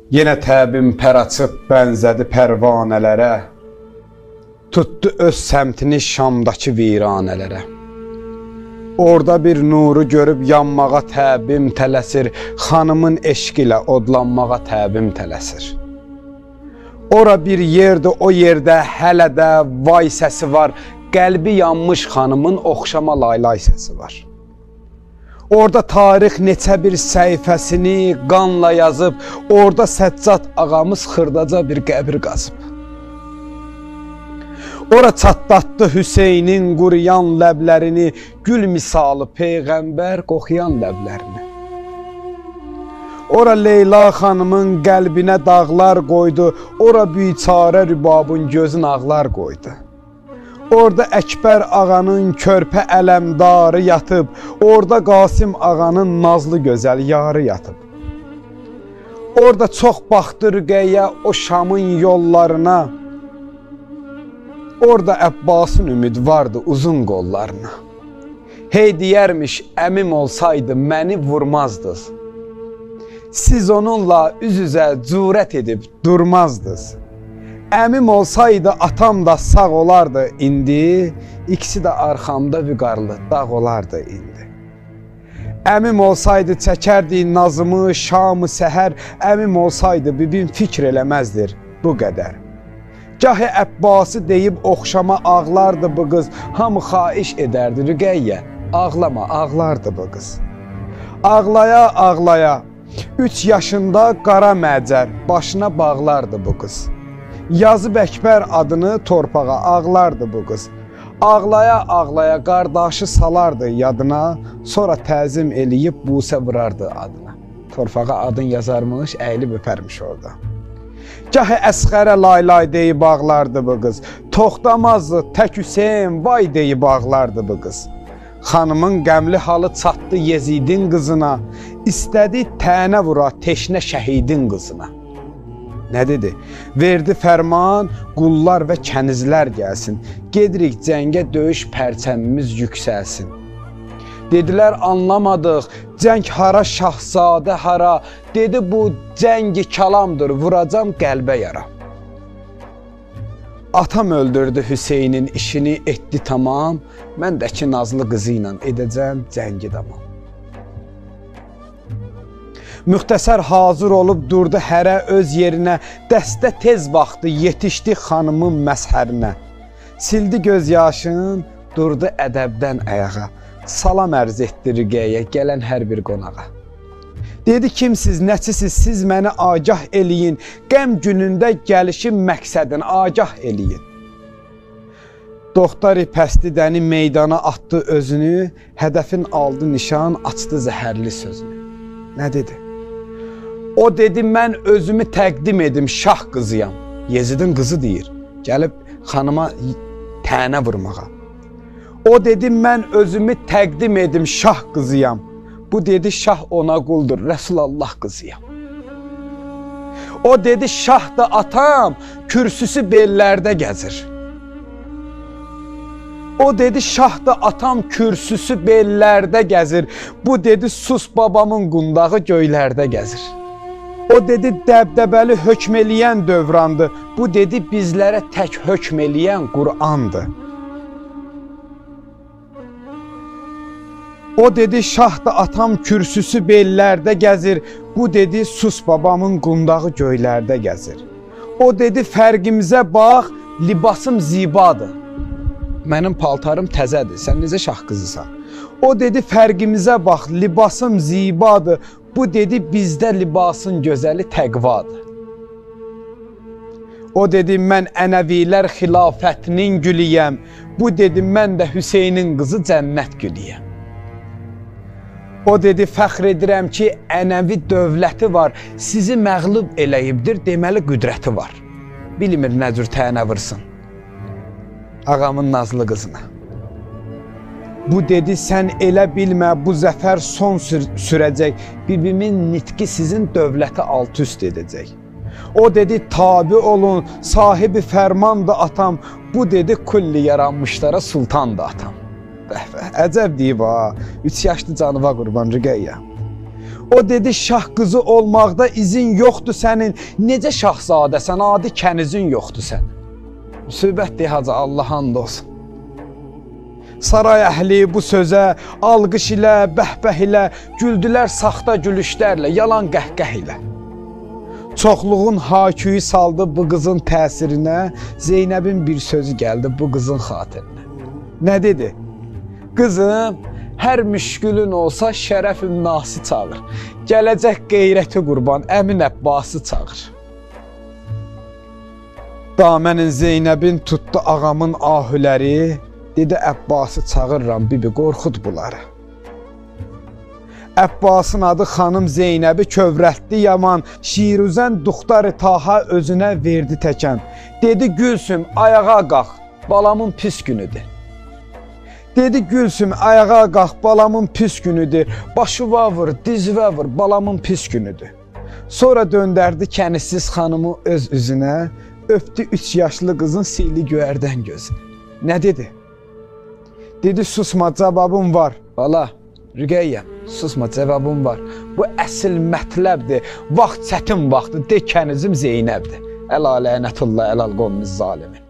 Yenə təbim pər açıb bənzədi pərvanələrə, tutdu öz səmtini Şamdakı viranələrə. Orada bir nuru görüb yanmağa təbim tələsir, xanımın eşq ilə odlanmağa təbim tələsir. Ora bir yerdir, o yerdə hələ də vay səsi var, qəlbi yanmış xanımın oxşama laylay səsi var. Orada tarix neçə bir səhifəsini qanla yazıb, orada Səccad ağamız xırdaca bir qəbir qazıb. Ora çatlatdı Hüseynin quruyan ləblərini, gül misalı Peyğəmbər qoxuyan ləblərini. Ora Leyla xanımın qəlbinə dağlar qoydu, ora biçarə rübabın gözün ağlar qoydu. Orada Əkbər ağanın körpə ələmdarı yatıb, orada Qasim ağanın nazlı gözəl yarı yatıb. Orada çox baxdı Rüqəyyə o Şamın yollarına, orada Əbbasın ümid vardı uzun qollarına. Hey deyərmiş, əmim olsaydı məni vurmazdınız. Siz onunla üz-üzə cürət edib durmazdınız. Əmim olsaydı atam da sağ olardı indi, ikisi də arxamda vüqarlı dağ olardı indi. Əmim olsaydı çəkərdi nazımı, şamı səhər, əmim olsaydı bibim fikr eləməzdir bu qədər. Gahı Əbbası deyib oxşama ağlardı bu qız, hamı xahiş edərdi Rüqəyyə, ağlama ağlardı bu qız. Ağlaya ağlaya, 3 yaşında qara məcər, başına bağlardı bu qız. Yazıb Əkbər adını torpağa ağlardı bu qız. Ağlaya ağlaya qardaşı salardı yadına, sonra təzim eləyib busə vurardı adına. Torpağa adın yazarmış, əyilib öpərmiş orada. Gahı Əsqərə laylay deyib ağlardı bu qız. Toxtamazdı tək Hüseyin vay deyib ağlardı bu qız. Xanımın qəmli halı çatdı Yezidin qızına, istədi tənə vura teşnə şəhidin qızına. Nə dedi? Verdi fərman, qullar və kənizlər gəlsin. Gedirik cəngə, döyüş pərçəmimiz yüksəlsin. Dedilər anlamadıq, cəng hara, şahzadə hara. Dedi bu cəngi kalamdır, vuracam qəlbə yara. Atam öldürdü Hüseynin işini etdi tamam. Mən də ki nazlı qızı ilə edəcəm cəngi tamam. Müxtəsər hazır olub durdu hərə öz yerinə, dəstə tez vaxtı yetişdi xanımın məzhərinə. Sildi göz yaşın, durdu ədəbdən ayağa, salam ərz etdi Rüqəyyə gələn hər bir qonağa. Dedi kimsiz, nəçisiz, siz məni agah eləyin, qəm günündə gəlişin məqsədin agah eləyin. Doxtar İpəstidəni meydana atdı özünü, hədəfin aldı nişan, açdı zəhərli sözünü. Nə dedi? O dedi, mən özümü təqdim edim, şah qızıyam. Yezidin qızı deyir, gəlib xanıma tənə vurmağa. O dedi, mən özümü təqdim edim, şah qızıyam. Bu dedi, şah ona quldur, Rəsulallah qızıyam. O dedi, şah da atam, kürsüsü bellərdə gəzir. O dedi, şah da atam, kürsüsü bellərdə gəzir. Bu dedi, sus babamın qundağı göylərdə gəzir. O dedi, dəbdəbəli hökm eləyən dövrandır. Bu dedi, bizlərə tək hökm eləyən Qur'andır. O dedi, şah da atam, kürsüsü bellərdə gəzir. Bu dedi, sus babamın qundağı göylərdə gəzir. O dedi, fərqimizə bax, libasım zibadır. Mənim paltarım təzədir, sən necə şah qızısan? O dedi, fərqimizə bax, libasım zibadır. Bu dedi, bizdə libasın gözəli təqvadır. O dedi, mən Ənəvilər xilafətinin gülüyəm. Bu dedi, mən də Hüseynin qızı cənnət gülüyəm. O dedi, fəxr edirəm ki, Ənəvi dövləti var, sizi məğlub eləyibdir, deməli qüdrəti var. Bilmir nə cür tənə vursun ağamın nazlı qızına. Bu dedi, sən elə bilmə, bu zəfər son sürəcək, bibimin nitqi sizin dövləti alt-üst edəcək. O dedi, tabi olun, sahibi fərmandı atam, bu dedi, kulli yaranmışlara sultandı atam. Əcəb deyib ha, 3 yaşlı canıva qurban Rüqəyyə. O dedi şah qızı olmaqda izin yoxdur sənin. Necə şahzadəsən, adi kənizin yoxdur sənin. Müsibət deyir hacı, Allah and olsun. Saray əhli bu sözə alqış ilə, bəhbəh ilə, güldülər saxta gülüşlərlə, yalan qəhqəh ilə. Çoxluğun haküyü saldı bu qızın təsirinə, Zeynəbin bir sözü gəldi bu qızın xatirinə. Nə dedi? Qızım, hər müşkülün olsa şərəfim nasi çağır. Gələcək qeyrəti qurban, Əmin Əbbası çağır. Damənin Zeynəbin tutdu ağamın ahüləri, dedi Əbbası çağırıram, bibi qorxud bunları. Əbbasın adı xanım Zeynəbi kövrətdi yaman, Şiruzən duxtarı Taha özünə verdi təkən. Dedi Gülsüm, ayağa qalx, balamın pis günüdür. Dedi Gülsüm, ayağa qalx, balamın pis günüdür. Başıva vur, dizvə vur, balamın pis günüdür. Sonra döndərdi kənizsiz xanımı öz üzünə, öpdü 3 yaşlı qızın sildi göyərdən gözünü. Nə dedi? Dedi susma, cavabım var. Bala, Rüqəyyəm, susma, cavabım var. Bu əsl mətləbdir, vaxt çətin vaxtdır, de kənizim Zeynəbdir. Əla lənətullah, əlal qovmiz zalimi.